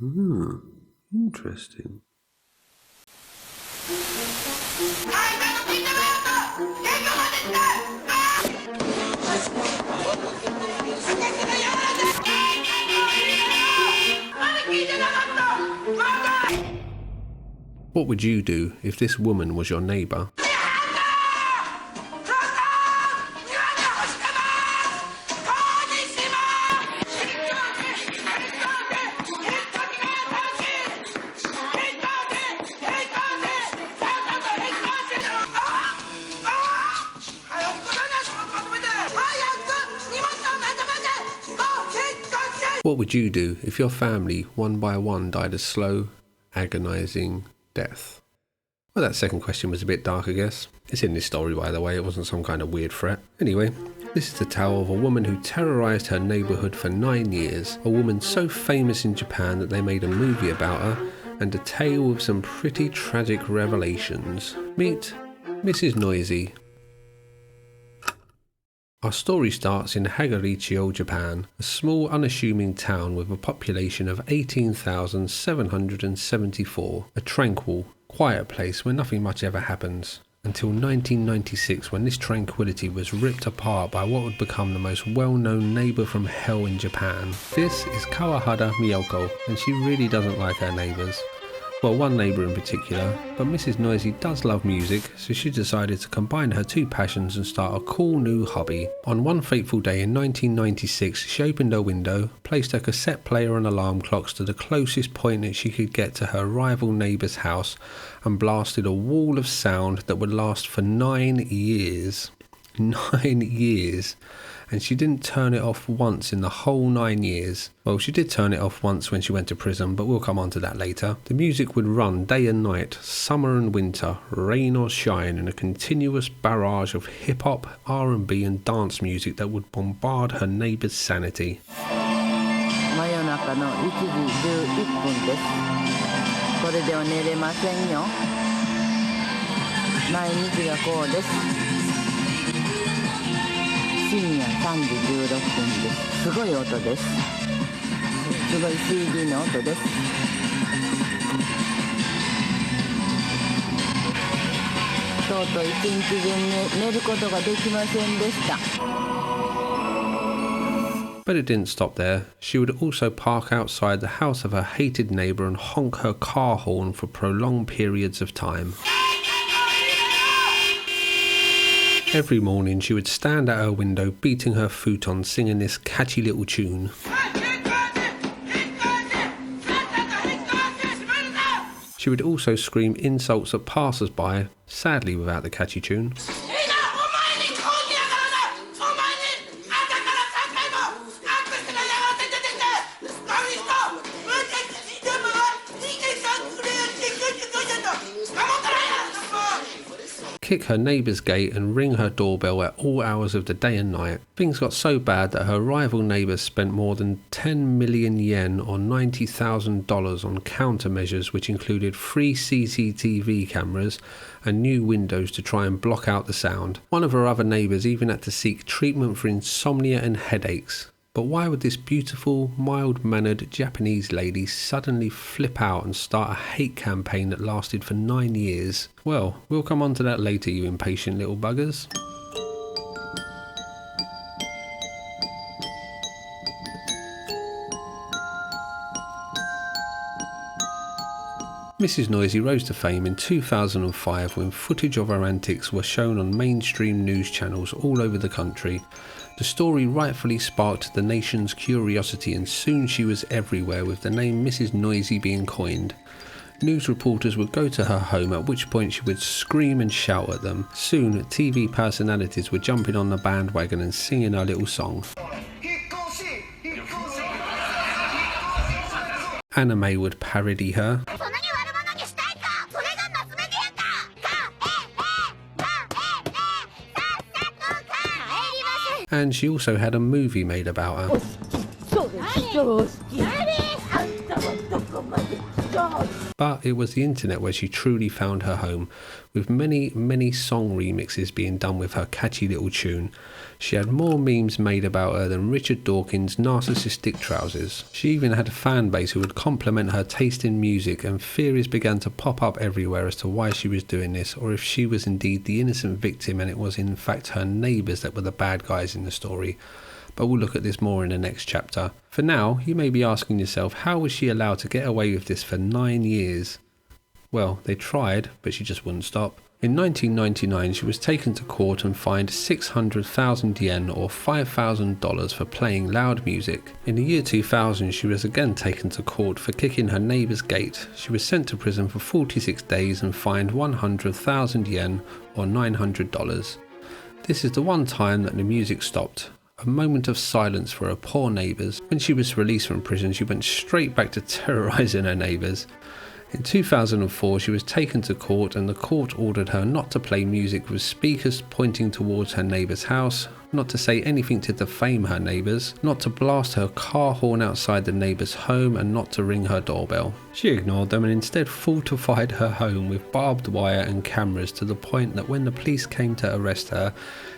Interesting. What would you do if this woman was your neighbour? What would you do if your family, one by one, died a slow, agonising death? Well, that second question was a bit dark, I guess. It's in this story, by the way. It wasn't some kind of weird threat. Anyway, this is the tale of a woman who terrorised her neighbourhood for 9 years. A woman so famous in Japan that they made a movie about her, and a tale with some pretty tragic revelations. Meet Mrs. Noisy. Our story starts in Hagarichio, Japan, a small unassuming town with a population of 18,774, a tranquil, quiet place where nothing much ever happens. Until 1996, when this tranquility was ripped apart by what would become the most well-known neighbour from hell in Japan. This is Kawahara Miyoko, and she really doesn't like her neighbours. Well, one neighbour in particular, but Mrs. Noisy does love music, so she decided to combine her two passions and start a cool new hobby. On one fateful day in 1996, she opened her window, placed her cassette player and alarm clocks to the closest point that she could get to her rival neighbour's house, and blasted a wall of sound that would last for 9 years. 9 years. And she didn't turn it off once in the whole 9 years. Well, she did turn it off once when she went to prison, but we'll come on to that later. The music would run day and night, summer and winter, rain or shine, in a continuous barrage of hip-hop, R&B and dance music that would bombard her neighbour's sanity. 真夜中の1時11分です。これでは寝れませんよ。毎日がこうです。深夜3時16分です。すごい音です。すごい CD の音です。とうとう一日中寝ることができませんでした。But it didn't stop there. She would also park outside the house of her hated neighbour and honk her car horn for prolonged periods of time. Every morning she would stand at her window beating her futon singing this catchy little tune. She would also scream insults at passers-by, sadly without the catchy tune. Kick her neighbour's gate and ring her doorbell at all hours of the day and night. Things got so bad that her rival neighbours spent more than 10 million yen or $90,000 on countermeasures, which included free CCTV cameras and new windows to try and block out the sound. One of her other neighbours even had to seek treatment for insomnia and headaches. But why would this beautiful, mild-mannered Japanese lady suddenly flip out and start a hate campaign that lasted for 9 years? Well, we'll come on to that later, you impatient little buggers. Mrs. Noisy rose to fame in 2005 when footage of her antics were shown on mainstream news channels all over the country. The story rightfully sparked the nation's curiosity, and soon she was everywhere, with the name Mrs. Noisy being coined. News reporters would go to her home, at which point she would scream and shout at them. Soon, TV personalities were jumping on the bandwagon and singing her little song. Anime would parody her. And she also had a movie made about her. But it was the internet where she truly found her home, with many song remixes being done with her catchy little tune. She had more memes made about her than Richard Dawkins' narcissistic trousers. She even had a fan base who would compliment her taste in music, and theories began to pop up everywhere as to why she was doing this, or if she was indeed the innocent victim and it was in fact her neighbours that were the bad guys in the story. But we'll look at this more in the next chapter. For now, you may be asking yourself, how was she allowed to get away with this for 9 years? Well, they tried, but she just wouldn't stop. In 1999, she was taken to court and fined 600,000 yen or $5,000 for playing loud music. In the year 2000, she was again taken to court for kicking her neighbour's gate. She was sent to prison for 46 days and fined 100,000 yen or $900. This is the one time that the music stopped. A moment of silence for her poor neighbours. When she was released from prison, she went straight back to terrorising her neighbours. In 2004, she was taken to court and the court ordered her not to play music with speakers pointing towards her neighbour's house, not to say anything to defame her neighbours, not to blast her car horn outside the neighbour's home, and not to ring her doorbell. She ignored them and instead fortified her home with barbed wire and cameras to the point that when the police came to arrest her,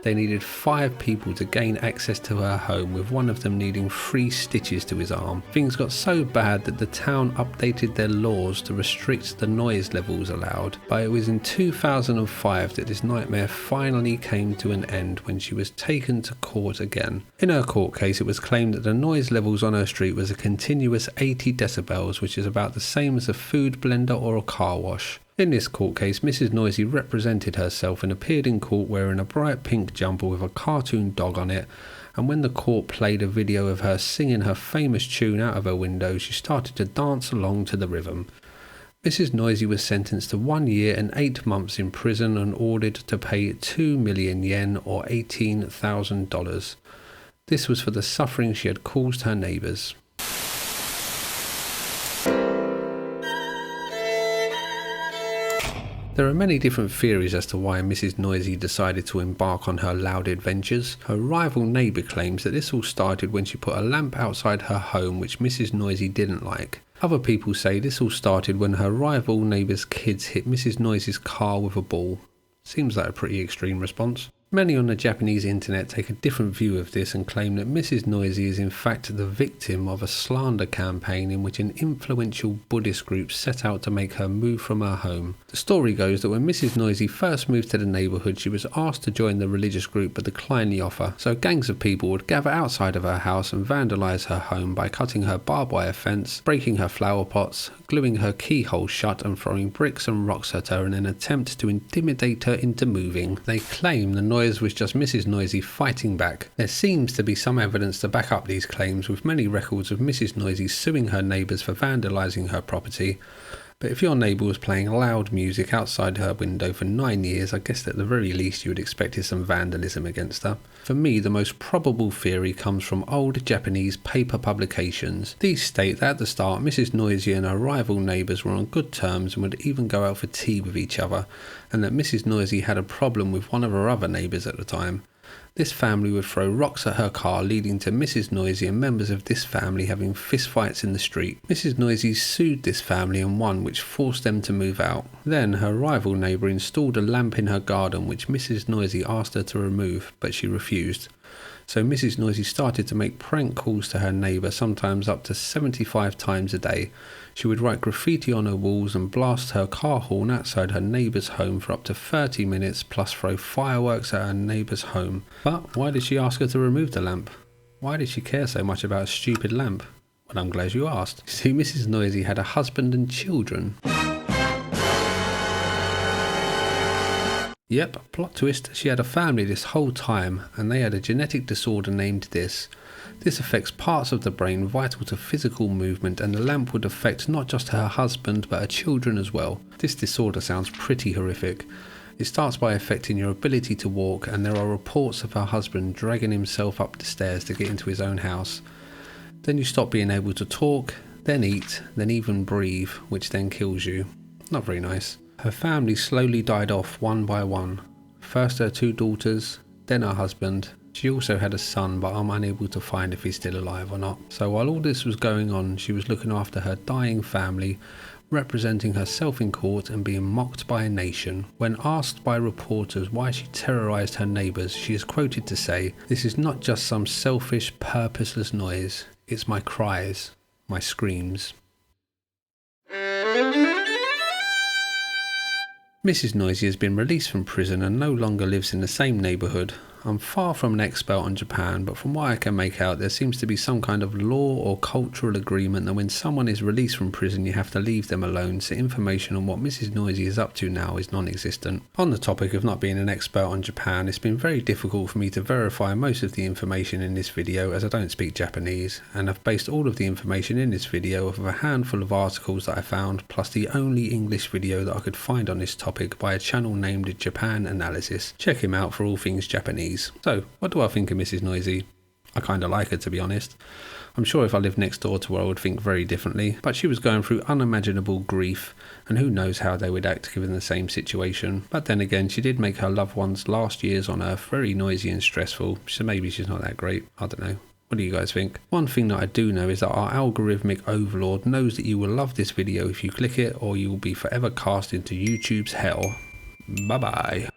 they needed 5 people to gain access to her home, with one of them needing 3 stitches to his arm. Things got so bad that the town updated their laws to restrict the noise levels allowed, but it was in 2005 that this nightmare finally came to an end when she was taken to court again. In her court case, it was claimed that the noise levels on her street was a continuous 80 decibels, which is about the same as a food blender or a car wash. In this court case, Mrs. Noisy represented herself and appeared in court wearing a bright pink jumper with a cartoon dog on it, and when the court played a video of her singing her famous tune out of her window, she started to dance along to the rhythm. Mrs. Noisy was sentenced to 1 year and 8 months in prison and ordered to pay 2 million yen or $18,000. This was for the suffering she had caused her neighbours. There are many different theories as to why Mrs. Noisy decided to embark on her loud adventures. Her rival neighbour claims that this all started when she put a lamp outside her home which Mrs. Noisy didn't like. Other people say this all started when her rival neighbour's kids hit Mrs. Noisy's car with a ball. Seems like a pretty extreme response. Many on the Japanese internet take a different view of this and claim that Mrs. Noisy is in fact the victim of a slander campaign in which an influential Buddhist group set out to make her move from her home. The story goes that when Mrs. Noisy first moved to the neighbourhood, she was asked to join the religious group but declined the offer, so gangs of people would gather outside of her house and vandalise her home by cutting her barbed wire fence, breaking her flower pots, gluing her keyhole shut and throwing bricks and rocks at her in an attempt to intimidate her into moving. They claim the noise was just Mrs. Noisy fighting back. There seems to be some evidence to back up these claims, with many records of Mrs. Noisy suing her neighbours for vandalising her property. But if your neighbour was playing loud music outside her window for 9 years, I guess at the very least you would expect some vandalism against her. For me, the most probable theory comes from old Japanese paper publications. These state that at the start, Mrs. Noisy and her rival neighbours were on good terms and would even go out for tea with each other, and that Mrs. Noisy had a problem with one of her other neighbours at the time. This family would throw rocks at her car, leading to Mrs. Noisy and members of this family having fistfights in the street. Mrs. Noisy sued this family and won, which forced them to move out. Then her rival neighbour installed a lamp in her garden which Mrs. Noisy asked her to remove, but she refused. So Mrs. Noisy started to make prank calls to her neighbour, sometimes up to 75 times a day. She would write graffiti on her walls and blast her car horn outside her neighbour's home for up to 30 minutes, plus throw fireworks at her neighbour's home. But why did she ask her to remove the lamp? Why did she care so much about a stupid lamp? Well, I'm glad you asked. You see, Mrs. Noisy had a husband and children. Yep, plot twist, she had a family this whole time, and they had a genetic disorder named this. This affects parts of the brain vital to physical movement, and the lamp would affect not just her husband but her children as well. This disorder sounds pretty horrific. It starts by affecting your ability to walk, and there are reports of her husband dragging himself up the stairs to get into his own house. Then you stop being able to talk, then eat, then even breathe, which then kills you. Not very nice. Her family slowly died off one by one. First her 2 daughters, then her husband, She also had a son, but I'm unable to find if he's still alive or not. So while all this was going on, she was looking after her dying family, representing herself in court and being mocked by a nation. When asked by reporters why she terrorised her neighbours, she is quoted to say, "This is not just some selfish, purposeless noise. It's my cries, my screams." Mrs. Noisy has been released from prison and no longer lives in the same neighbourhood. I'm far from an expert on Japan, but from what I can make out, there seems to be some kind of law or cultural agreement that when someone is released from prison, you have to leave them alone, so information on what Mrs. Noisy is up to now is non-existent. On the topic of not being an expert on Japan, it's been very difficult for me to verify most of the information in this video as I don't speak Japanese, and I've based all of the information in this video off of a handful of articles that I found, plus the only English video that I could find on this topic by a channel named Japan Analysis. Check him out for all things Japanese. So, what do I think of Mrs. Noisy? I kinda like her, to be honest. I'm sure if I lived next door to her I would think very differently, but she was going through unimaginable grief, and who knows how they would act given the same situation. But then again, she did make her loved ones' last years on earth very noisy and stressful, so maybe she's not that great. I don't know. What do you guys think? One thing that I do know is that our algorithmic overlord knows that you will love this video if you click it, or you will be forever cast into YouTube's hell. Bye bye.